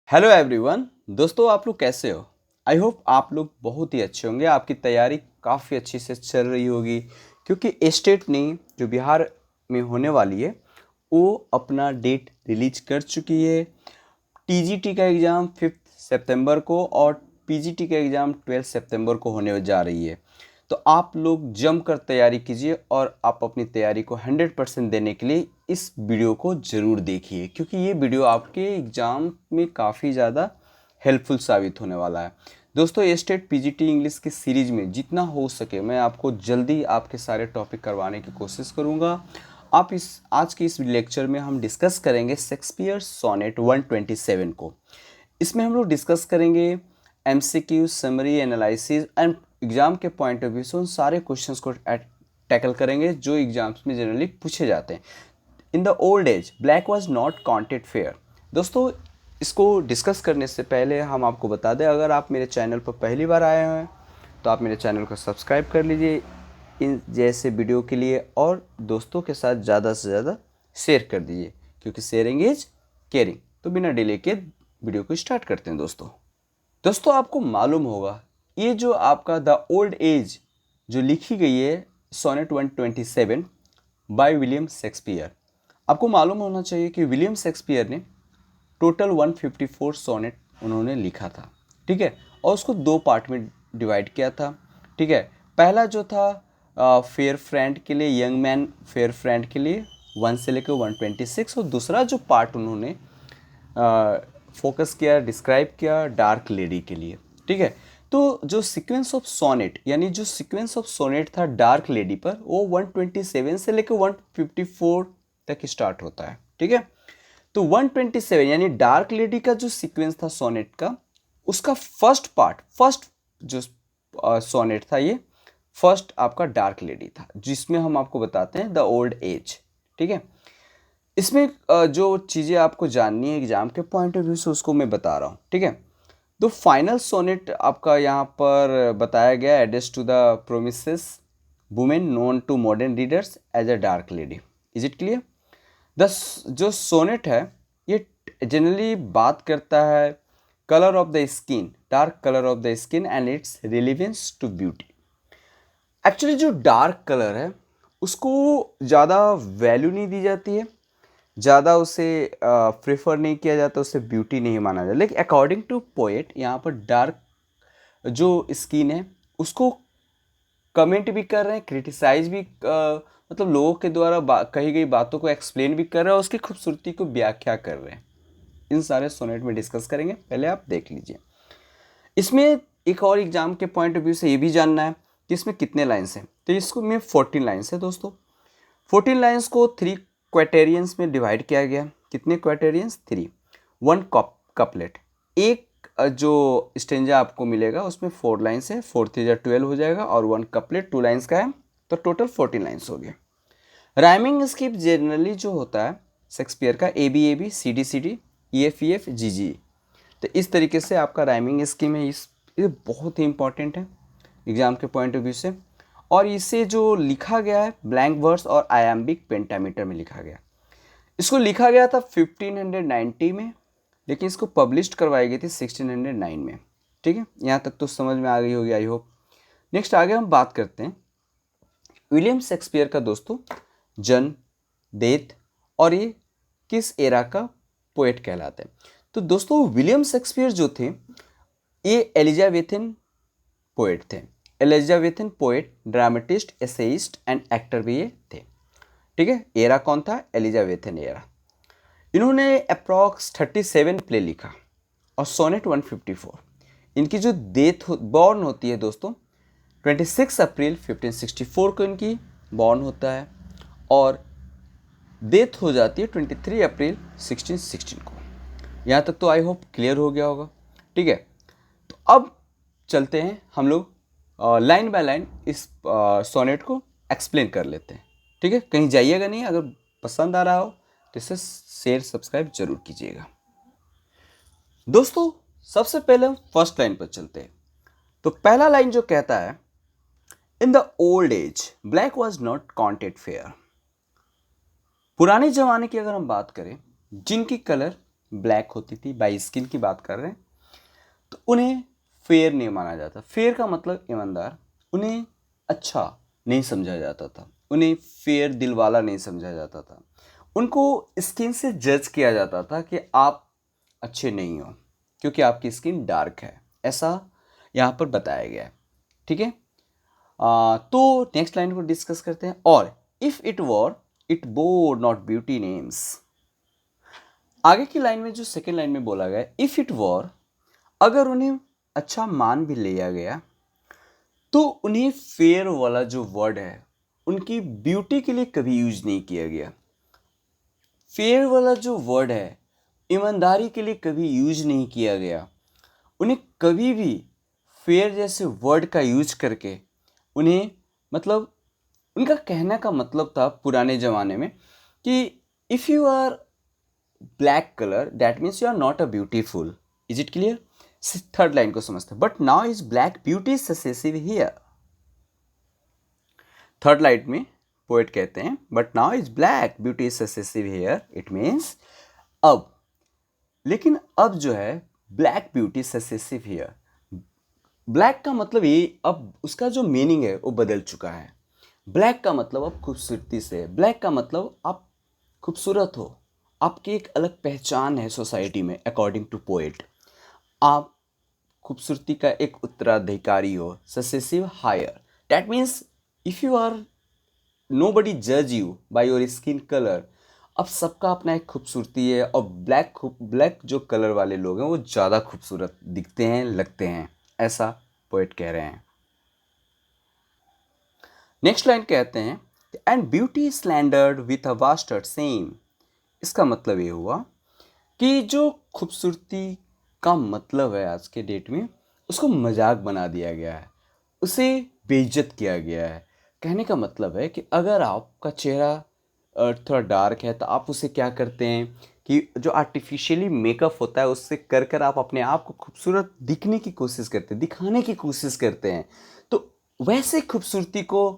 Hello everyone. दोस्तों आप लोग कैसे हो? आई होप आप लोग बहुत ही अच्छे होंगे। आपकी तैयारी काफ़ी अच्छी से चल रही होगी क्योंकि स्टेट ने जो बिहार में होने वाली है वो अपना डेट रिलीज कर चुकी है। टीजीटी का एग्ज़ाम 5 सितंबर को और पीजीटी का एग्ज़ाम 12 सितंबर को होने जा रही है। तो आप लोग जमकर तैयारी कीजिए और आप अपनी तैयारी को 100% देने के लिए इस वीडियो को ज़रूर देखिए क्योंकि ये वीडियो आपके एग्ज़ाम में काफ़ी ज़्यादा हेल्पफुल साबित होने वाला है। दोस्तों ये स्टेट पीजीटी इंग्लिश की सीरीज़ में जितना हो सके मैं आपको जल्दी आपके सारे टॉपिक करवाने की कोशिश करूँगा। आप इस आज के इस लेक्चर में हम डिस्कस करेंगे शेक्सपियर सोनेट 127 को। इसमें हम लोग डिस्कस करेंगे MCQ, summary, analysis and exam के पॉइंट ऑफ व्यू से उन सारे क्वेश्चंस को टैकल करेंगे जो एग्जाम्स में जनरली पूछे जाते हैं। In the old age black was not counted fair. दोस्तों इसको डिस्कस करने से पहले हम आपको बता दें, अगर आप मेरे चैनल पर पहली बार आए हैं तो आप मेरे चैनल को सब्सक्राइब कर लीजिए इन जैसे वीडियो के लिए और दोस्तों के साथ ज़्यादा से ज़्यादा शेयर कर दीजिए क्योंकि शेयरिंग इज केयरिंग। तो बिना डिले के वीडियो को स्टार्ट करते हैं। दोस्तों आपको मालूम होगा ये जो आपका द ओल्ड एज जो लिखी गई है सोनेट 127 बाय विलियम शेक्सपियर, आपको मालूम होना चाहिए कि विलियम शेक्सपियर ने टोटल 154 सोनेट उन्होंने लिखा था। ठीक है, और उसको दो पार्ट में डिवाइड किया था। ठीक है, पहला जो था फेयर फ्रेंड के लिए, यंग मैन फेयर फ्रेंड के लिए 1 से लेकर 126, और दूसरा जो पार्ट उन्होंने फोकस किया, डिस्क्राइब किया डार्क लेडी के लिए। ठीक है, तो जो सीक्वेंस ऑफ सोनेट यानी जो सीक्वेंस ऑफ सोनेट था डार्क लेडी पर वो 127 से लेकर 154 तक स्टार्ट होता है। ठीक है, तो 127 यानी डार्क लेडी का जो सीक्वेंस था सोनेट का, उसका फर्स्ट जो सोनेट था ये फर्स्ट आपका डार्क लेडी था जिसमें हम आपको बताते हैं द ओल्ड एज। ठीक है, इसमें जो चीज़ें आपको जाननी है एग्जाम के पॉइंट ऑफ व्यू से उसको मैं बता रहा हूँ। ठीक है, तो फाइनल सोनेट आपका यहाँ पर बताया गया address to the promises women known to modern readers as a dark lady. Is it clear? जो सोनेट है ये जनरली बात करता है colour of the skin, dark colour of the skin and its relevance to beauty. Actually जो dark colour है उसको ज़्यादा वैल्यू नहीं दी जाती है, ज़्यादा उसे प्रेफर नहीं किया जाता, उसे ब्यूटी नहीं माना जाता। लेकिन अकॉर्डिंग टू पोएट यहाँ पर डार्क जो स्किन है उसको कमेंट भी कर रहे हैं, क्रिटिसाइज भी मतलब लोगों के द्वारा कही गई बातों को एक्सप्लेन भी कर रहे हैं और उसकी खूबसूरती को व्याख्या कर रहे हैं। इन सारे सोनेट में डिस्कस करेंगे, पहले आप देख लीजिए। इसमें एक और एग्जाम के पॉइंट ऑफ व्यू से ये भी जानना है कि इसमें कितने लाइन्स हैं, तो इसको में 14 लाइन्स है दोस्तों। 14 लाइन्स को 3 क्वाइटेरियंस में डिवाइड किया गया। कितने क्वाइटेरियंस? 3। 1 कपलेट, एक जो स्टेंजा आपको मिलेगा उसमें 4 लाइन्स है, 4 3 12 हो जाएगा, और 1 कपलेट 2 लाइन्स का है, तो टोटल 14 लाइन्स हो गए। राइमिंग स्कीम जनरली जो होता है शेक्सपियर का A B C D E F G G, तो इस तरीके से आपका राइमिंग स्कीम है। ये बहुत ही इंपॉर्टेंट है एग्जाम के पॉइंट ऑफ व्यू से। और इसे जो लिखा गया है ब्लैंक वर्स और आयाम्बिक पेंटामीटर में लिखा गया। इसको लिखा गया था 1590 में, लेकिन इसको पब्लिश करवाई गई थी 1609 में। ठीक है, यहाँ तक तो समझ में आ गई होगी आई होप। नेक्स्ट आगे हम बात करते हैं विलियम शेक्सपियर का दोस्तों जन्म, डेथ और ये किस एरा का पोएट कहलाते हैं। तो दोस्तों विलियम शेक्सपियर जो थे ये एलिजाबेथन पोएट थे। Elizabethan poet, dramatist, essayist and actor भी ये थे। ठीक है, एरा कौन था? Elizabethan era. इन्होंने अप्रॉक्स 37 प्ले लिखा और सोनेट 154। इनकी जो डेथ बॉर्न होती है दोस्तों 26 अप्रैल 1564 को इनकी बॉर्न होता है और डेथ हो जाती है 23 अप्रैल 1616 को। यहाँ तक तो आई होप क्लियर हो गया होगा। ठीक है, तो अब चलते हैं हम लोग लाइन बाय लाइन इस सोनेट को एक्सप्लेन कर लेते हैं। ठीक है, कहीं जाइएगा नहीं, अगर पसंद आ रहा हो तो इसे शेयर सब्सक्राइब जरूर कीजिएगा। दोस्तों सबसे पहले हम फर्स्ट लाइन पर चलते हैं। तो पहला लाइन जो कहता है in the old age black was not counted fair. पुराने जमाने की अगर हम बात करें जिनकी कलर ब्लैक होती थी, बाई स्किन की बात कर रहे हैं, तो उन्हें फेयर नहीं माना जाता। फेयर का मतलब ईमानदार। उन्हें अच्छा नहीं समझा जाता था, उन्हें फेयर दिल वाला नहीं समझा जाता था। उनको स्किन से जज किया जाता था कि आप अच्छे नहीं हो क्योंकि आपकी स्किन डार्क है, ऐसा यहाँ पर बताया गया है। ठीक है, तो नेक्स्ट लाइन को डिस्कस करते हैं। और if it war it bore not beauty names. आगे की लाइन में जो सेकेंड लाइन में बोला गया, इफ इट वॉर, अगर उन्हें अच्छा मान भी लिया गया तो उन्हें फेयर वाला जो वर्ड है उनकी ब्यूटी के लिए कभी यूज नहीं किया गया। फेयर वाला जो वर्ड है ईमानदारी के लिए कभी यूज नहीं किया गया। उन्हें कभी भी फेयर जैसे वर्ड का यूज करके उन्हें, मतलब उनका कहने का मतलब था पुराने ज़माने में कि if you are black colour that means you are not a beautiful. Is it clear? Third line को समझते हैं। But now is black beauty successive here. Third line में पोएट कहते हैं but now is black beauty successive here, it means अब, लेकिन अब जो है black beauty successive here, black का मतलब ये अब उसका जो मीनिंग है वो बदल चुका है। ब्लैक का मतलब अब खूबसूरती से, ब्लैक का मतलब आप खूबसूरत हो, आपकी एक अलग पहचान है सोसाइटी में। अकॉर्डिंग टू पोएट आप खूबसूरती का एक उत्तराधिकारी हो, successive heir. That means if you are nobody जज you by your skin colour. अब सबका अपना एक खूबसूरती है और ब्लैक जो कलर वाले लोग हैं वो ज़्यादा खूबसूरत दिखते हैं, लगते हैं, ऐसा पोएट कह रहे हैं। नेक्स्ट लाइन कहते हैं and beauty slandered with a bastard shame. इसका मतलब ये हुआ कि जो खूबसूरती का मतलब है आज के डेट में उसको मजाक बना दिया गया है, उसे बेइज्जत किया गया है। कहने का मतलब है कि अगर आपका चेहरा थोड़ा डार्क है तो आप उसे क्या करते हैं कि जो आर्टिफिशियली मेकअप होता है उससे कर कर आप अपने आप को खूबसूरत दिखने की कोशिश करते हैं, दिखाने की कोशिश करते हैं। तो वैसे खूबसूरती को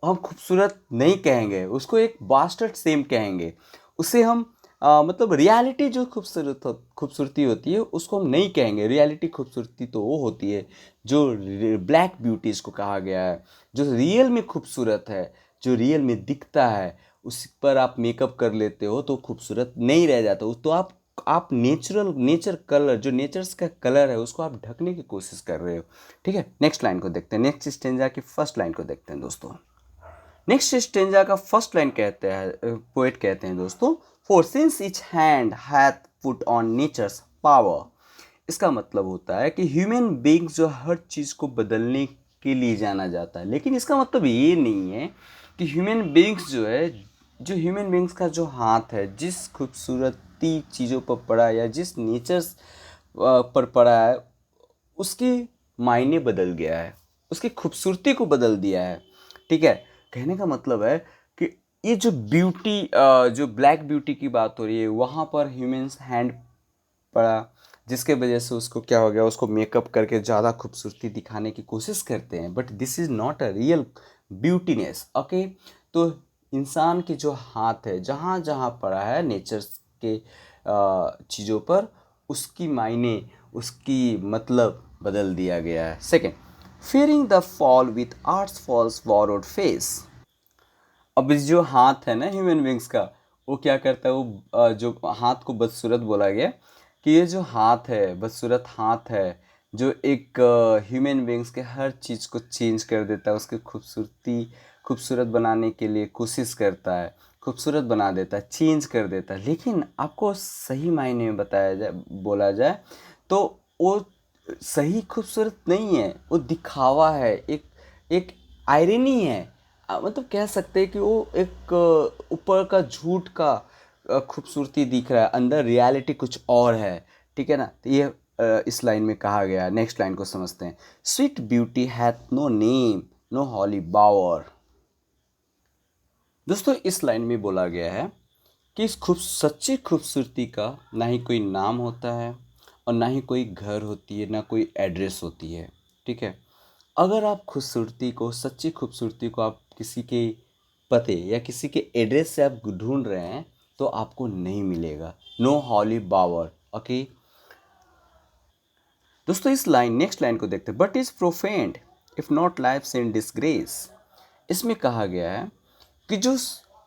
हम खूबसूरत नहीं कहेंगे, उसको एक बास्टर्ड सेम कहेंगे। उसे हम मतलब रियलिटी जो खूबसूरती होती है उसको हम नहीं कहेंगे। रियलिटी खूबसूरती तो वो होती है जो ब्लैक ब्यूटीज़ को कहा गया है, जो रियल में खूबसूरत है, जो रियल में दिखता है। उस पर आप मेकअप कर लेते हो तो खूबसूरत नहीं रह जाता। तो आप नेचर कलर, जो नेचर्स का कलर है उसको आप ढकने की कोशिश कर रहे हो। ठीक है, नेक्स्ट लाइन को देखते हैं। नेक्स्ट स्टेंजा की फर्स्ट लाइन को देखते हैं दोस्तों। नेक्स्ट स्टेंजा का फर्स्ट लाइन कहते हैं, पोएट कहते हैं दोस्तों, for since each hand hath put on natures power. इसका मतलब होता है कि ह्यूमन बींग्स जो हर चीज़ को बदलने के लिए जाना जाता है, लेकिन इसका मतलब ये नहीं है कि ह्यूमन बींग्स जो है, जो ह्यूमन बींग्स का जो हाथ है जिस खूबसूरती चीज़ों पर पड़ा है या जिस नेचर्स पर पड़ा है उसके मायने बदल गया है, उसकी खूबसूरती को बदल दिया है। ठीक है, कहने का मतलब है कि ये जो ब्यूटी, जो ब्लैक ब्यूटी की बात हो रही है वहाँ पर ह्यूमंस हैंड पड़ा जिसके वजह से उसको क्या हो गया, उसको मेकअप करके ज़्यादा खूबसूरती दिखाने की कोशिश करते हैं। But this is not a real beautiness. Okay, तो इंसान के जो हाथ है जहाँ जहाँ पड़ा है नेचर्स के चीज़ों पर, उसकी मायने, उसकी मतलब बदल दिया गया है। Second, fearing the fall with art's falls borrowed face। अब इस जो हाथ है ना ह्यूमन बींग्स का, वो क्या करता है, वो जो हाथ को बदसूरत बोला गया कि ये जो हाथ है बदसूरत हाथ है जो एक ह्यूमन बींग्स के हर चीज़ को चेंज कर देता है, उसकी खूबसूरती खूबसूरत बनाने के लिए कोशिश करता है, खूबसूरत बना देता है, चेंज कर देता है। लेकिन आपको सही मायने में बताया जाए, बोला जाए तो वो सही खूबसूरत नहीं है, वो दिखावा है, एक आयरनी है। मतलब कह सकते हैं कि वो एक ऊपर का झूठ का खूबसूरती दिख रहा है, अंदर रियलिटी कुछ और है। ठीक है ना, तो ये इस लाइन में कहा गया है। नेक्स्ट लाइन को समझते हैं। Sweet beauty hath no name no holy bower. दोस्तों इस लाइन में बोला गया है कि इस सच्ची खूबसूरती का ना ही कोई नाम होता है और ना ही कोई घर होती है, ना कोई एड्रेस होती है। ठीक है, अगर आप खूबसूरती को, सच्ची खूबसूरती को आप किसी के पते या किसी के एड्रेस से आप ढूंढ रहे हैं तो आपको नहीं मिलेगा। नो हॉली बावर। ओके दोस्तों, इस लाइन नेक्स्ट लाइन को देखते हैं। But is profaned if not life in disgrace. इसमें कहा गया है कि जो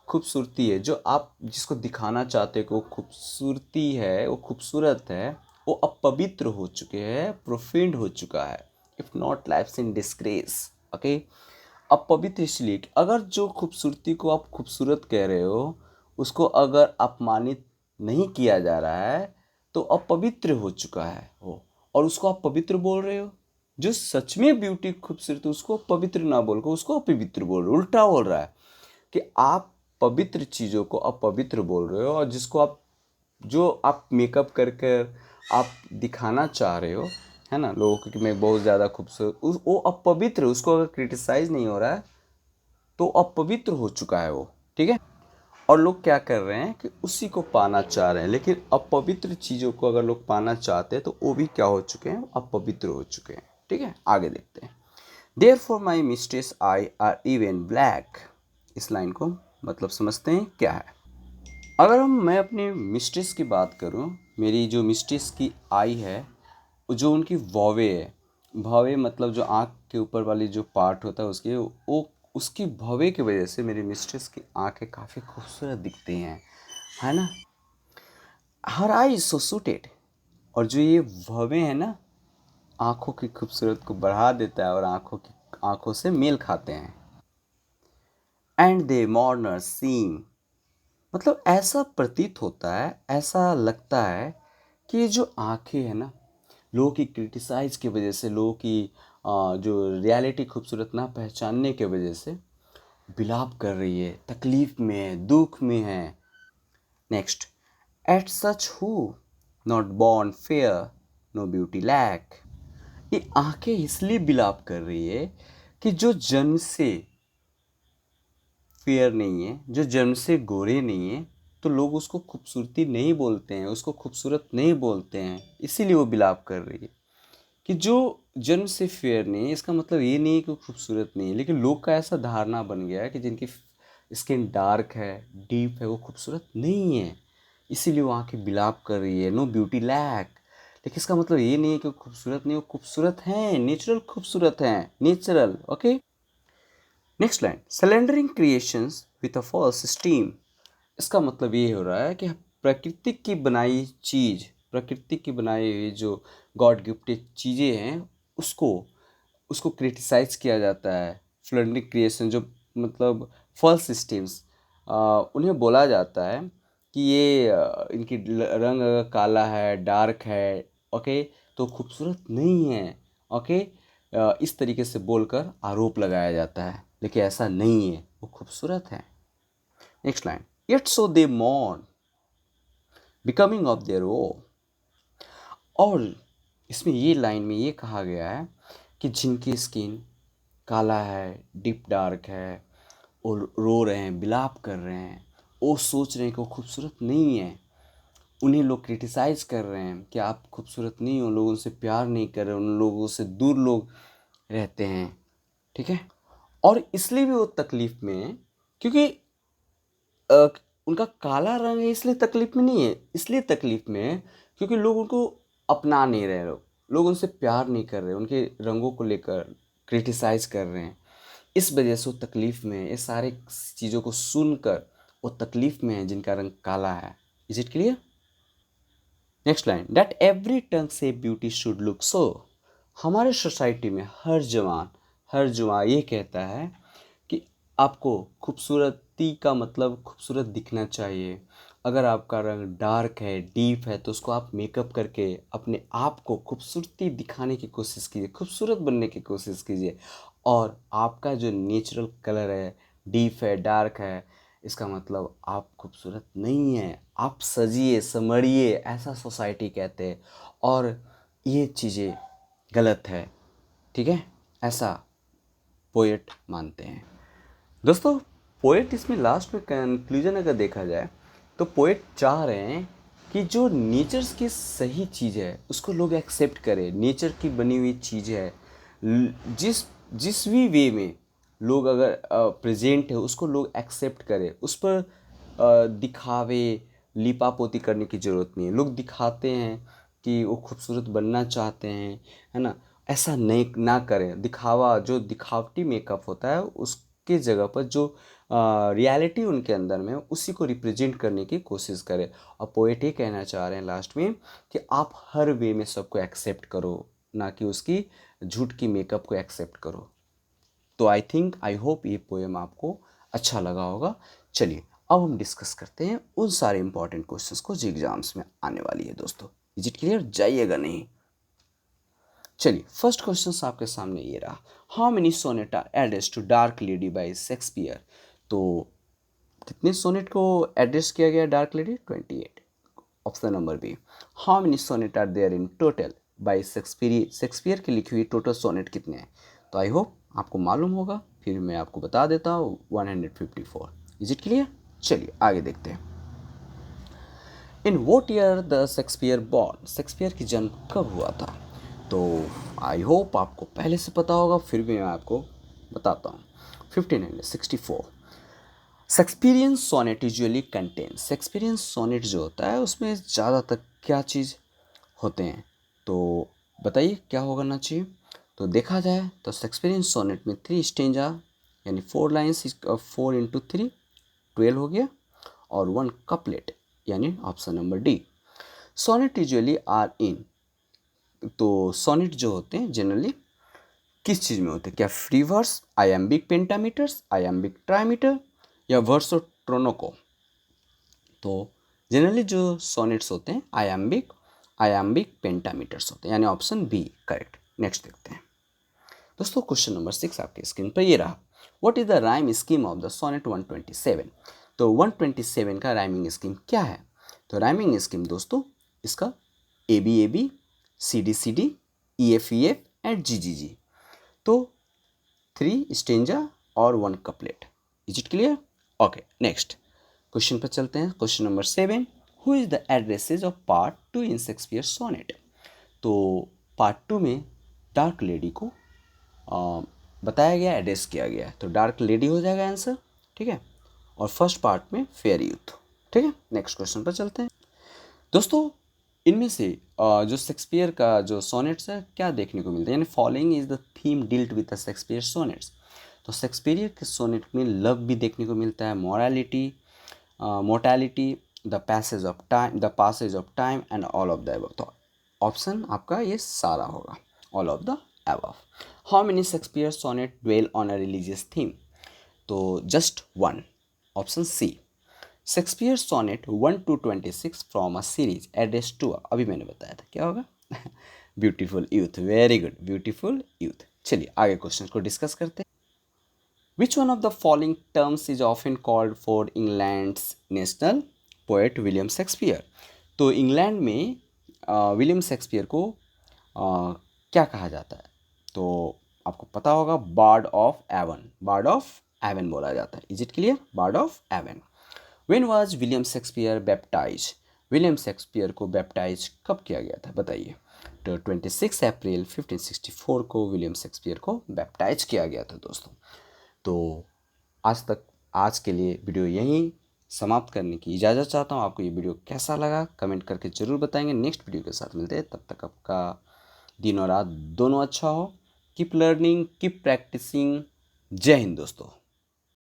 खूबसूरती है, जो आप जिसको दिखाना चाहते हो कि वो खूबसूरती है, वो खूबसूरत है, वो अपवित्र हो चुके हैं, प्रोफेंड हो चुका है। If not life in disgrace. Okay, अपवित्र इसलिए कि अगर जो खूबसूरती को आप खूबसूरत कह रहे हो उसको अगर अपमानित नहीं किया जा रहा है तो अपवित्र हो चुका है वो, और उसको आप पवित्र बोल रहे हो। जो सच में ब्यूटी खूबसूरत है उसको पवित्र ना बोल कर उसको अपवित्र बोल रहे हो। उल्टा बोल रहा है कि आप पवित्र चीज़ों को अपवित्र बोल रहे हो, और जिसको आप जो आप मेकअप करके आप दिखाना चाह रहे हो, है ना, लोगों को कि मैं बहुत ज़्यादा खूबसूरत, वो अपवित्र, उसको अगर क्रिटिसाइज नहीं हो रहा है तो अपवित्र हो चुका है वो। ठीक है, और लोग क्या कर रहे हैं कि उसी को पाना चाह रहे हैं, लेकिन अपवित्र चीज़ों को अगर लोग पाना चाहते हैं तो वो भी क्या हो चुके हैं, अपवित्र हो चुके हैं। ठीक है, आगे देखते हैं। Therefore my mistress eyes are even black. इस लाइन को मतलब समझते हैं क्या है। अगर मैं अपनी मिस्ट्रेस की बात करूं, मेरी जो मिस्ट्रेस की आई है, जो उनकी भौवे है, भौवे मतलब जो आँख के ऊपर वाली जो पार्ट होता है उसकी, वो उसकी भौवे की वजह से मेरी मिस्ट्रेस की आँखें काफ़ी खूबसूरत दिखती हैं, है ना। हर आई सो सूटेड। और जो ये भौवे हैं ना, आँखों की खूबसूरत को बढ़ा देता है और आँखों से मेल खाते हैं। एंड दे मॉर्नर सीम। मतलब ऐसा प्रतीत होता है, ऐसा लगता है कि ये जो आँखें हैं ना, लोगों की क्रिटिसाइज की वजह से, लोगों की जो रियलिटी खूबसूरत ना पहचानने के वजह से बिलाप कर रही है, तकलीफ में है, दुख में है। Next, at such who not born fair no beauty lack. ये आंखें इसलिए बिलाप कर रही है कि जो जन्म से फेयर नहीं है, जो जन्म से गोरे नहीं है, तो लोग उसको खूबसूरती नहीं बोलते हैं, उसको खूबसूरत नहीं बोलते हैं, इसीलिए वो बिलाप कर रही है। कि जो जन्म से फेयर नहीं है इसका मतलब ये नहीं है कि वो खूबसूरत नहीं है, लेकिन लोग का ऐसा धारणा बन गया है कि जिनकी स्किन डार्क है, डीप है, वो खूबसूरत नहीं है, इसीलिए वो आंखें बिलाप कर रही है। No beauty lack. लेकिन इसका मतलब ये नहीं है कि वो खूबसूरत नहीं, वो खूबसूरत हैं, नेचुरल खूबसूरत हैं, natural. Okay, next line, slandering creations with a false esteem. इसका मतलब ये हो रहा है कि प्रकृति की बनाई चीज़, प्रकृति की बनाई हुई जो गॉड गिफ्टेड चीज़ें हैं उसको उसको क्रिटिसाइज किया जाता है। फ्लडनिक क्रिएशन जो मतलब फॉल्स सिस्टम्स, उन्हें बोला जाता है कि ये इनकी रंग अगर काला है, डार्क है, ओके, तो खूबसूरत नहीं है। ओके, इस तरीके से बोलकर आरोप लगाया जाता है, लेकिन ऐसा नहीं है, वो खूबसूरत है। Next line, yet so they mourn becoming of their own। और इसमें ये लाइन में ये कहा गया है कि जिनकी स्किन काला है, डीप डार्क है, और रो रहे हैं, बिलाप कर रहे हैं, वो सोच रहे हैं कि वो खूबसूरत नहीं है, उन्हें लोग क्रिटिसाइज कर रहे हैं कि आप खूबसूरत नहीं हो, लोग उनसे प्यार नहीं कर रहे, उन लोगों से दूर लोग रहते हैं। ठीक है, और इसलिए भी वो तकलीफ में है क्योंकि अ, उनका काला रंग है, इसलिए तकलीफ में नहीं है, इसलिए तकलीफ में है क्योंकि लोग उनको अपना नहीं रहे, लोग उनसे प्यार नहीं कर रहे, उनके रंगों को लेकर क्रिटिसाइज कर रहे हैं, इस वजह से वो तकलीफ में है। ये सारे चीज़ों को सुनकर वो तकलीफ में है जिनका रंग काला है। Is it clear? Next line, that every tongue says beauty should look so. हमारे सोसाइटी में हर जवान ये कहता है कि आपको खूबसूरती का मतलब खूबसूरत दिखना चाहिए। अगर आपका रंग डार्क है, डीप है, तो उसको आप मेकअप करके अपने आप को खूबसूरती दिखाने की कोशिश कीजिए, खूबसूरत बनने की कोशिश कीजिए। और आपका जो नेचुरल कलर है, डीप है, डार्क है, इसका मतलब आप खूबसूरत नहीं हैं, आप सजिए संवरिए, ऐसा सोसाइटी कहते हैं। और ये चीज़ें गलत है। ठीक है, ऐसा पोएट मानते हैं। दोस्तों, पोएट इसमें लास्ट में कंक्लूजन अगर देखा जाए तो पोएट चाह रहे हैं कि जो नेचर्स की सही चीज़ है उसको लोग एक्सेप्ट करें, नेचर की बनी हुई चीज़ है, जिस जिस भी वे में लोग अगर प्रेजेंट है उसको लोग एक्सेप्ट करें, उस पर दिखावे लिपापोती करने की ज़रूरत नहीं है। लोग दिखाते हैं कि वो खूबसूरत बनना चाहते हैं, है ना, ऐसा नहीं ना करें। दिखावा जो दिखावटी मेकअप होता है उसके जगह पर जो रियलिटी उनके अंदर में है, उसी को रिप्रेजेंट करने की कोशिश करें। और पोएट ये कहना चाह रहे हैं लास्ट में कि आप हर वे में सबको एक्सेप्ट करो, ना कि उसकी झूठ की मेकअप को एक्सेप्ट करो। तो आई होप ये पोएम आपको अच्छा लगा होगा। चलिए अब हम डिस्कस करते हैं उन सारे इंपॉर्टेंट क्वेश्चंस को जो एग्जाम्स में आने वाली है दोस्तों। Is it clear? जाइएगा नहीं। चलिए फर्स्ट क्वेश्चन आपके सामने ये रहा, how many sonnet are address to dark lady by Shakespeare. तो कितने सोनेट को एड्रेस किया गया dark lady? 28। Option number B. How many sonnet are there in total by Shakespeare की लिखी हुई टोटल सोनेट कितने हैं? तो आई होप आपको मालूम होगा, फिर मैं आपको बता देता हूँ, 154। Is it clear? चलिए आगे देखते हैं। In what year the Shakespeare born, Shakespeare की जन्म कब हुआ था? तो आई होप आपको पहले से पता होगा, फिर भी मैं आपको बताता हूँ। 1564। Shakespearean sonnet usually contain, Shakespearean sonnet जो होता है उसमें ज़्यादातर क्या चीज़ होते हैं? तो बताइए क्या होना चाहिए? तो देखा जाए तो शेक्सपियरियन सोनेट में 3 स्टेंजा यानी 4 लाइन्स, 4 इंटू 3 12 हो गया, और 1 कपलेट यानी option number D. Sonnet usually are in, तो सोनेट जो होते हैं जनरली किस चीज़ में होते हैं? क्या free verse, iambic pentameters, iambic trimeter, या वर्सो ट्रोनोको? तो जनरली जो सोनेट्स होते हैं आयम्बिक पेंटामीटर्स होते हैं, यानी ऑप्शन बी करेक्ट। नेक्स्ट देखते हैं दोस्तों, क्वेश्चन नंबर 6 आपके स्क्रीन पर ये रहा, what is the rhyme scheme of the sonnet 127। तो 127 का राइमिंग स्कीम क्या है? तो राइमिंग स्कीम दोस्तों इसका ABAB, CD EFEF and GGG। तो 3 स्टेंजा और 1 couplet. Is it clear? Okay next question पर चलते हैं। Question number 7, who is the addresses of part 2 in Shakespeare sonnet. तो पार्ट 2 में डार्क लेडी को बताया गया, एड्रेस किया गया है, तो डार्क लेडी हो जाएगा आंसर, ठीक है। और फर्स्ट पार्ट में फेयर यूथ, ठीक है। नेक्स्ट क्वेश्चन पर चलते हैं दोस्तों। इनमें से जो शेक्सपियर का जो सोनेट्स है क्या देखने को मिलता है, यानी following is the theme dealt with the Shakespeare sonnets. तो शेक्सपियर के सोनेट में लव भी देखने को मिलता है, mortality, the passage of time and all of the above. तो ऑप्शन आपका ये सारा होगा, all of the above. How many Shakespeare sonnet dwell on a religious theme? तो just 1, option C. Shakespeare sonnet 1 to 26 from a series address to, अभी मैंने बताया था क्या होगा, beautiful youth. Very good, beautiful youth. चलिए आगे क्वेश्चन को डिस्कस करते हैं। Which one of the following terms is often called for England's national poet William Shakespeare. तो इंग्लैंड में विलियम शेक्सपियर को क्या कहा जाता है? तो आपको पता होगा, bard of Avon, bard of Avon बोला जाता है। Is it clear? Bard of Avon. When was William Shakespeare baptize? William Shakespeare को बैप्टाइज कब किया गया था बताइए? तो 26 अप्रैल 1564 को विलियम शेक्सपियर को बैप्टाइज किया गया था दोस्तों। तो आज के लिए वीडियो यहीं समाप्त करने की इजाज़त चाहता हूँ। आपको ये वीडियो कैसा लगा कमेंट करके ज़रूर बताएंगे। नेक्स्ट वीडियो के साथ मिलते हैं, तब तक आपका दिन और रात दोनों अच्छा हो। Keep learning, keep practising. जय हिंद दोस्तों।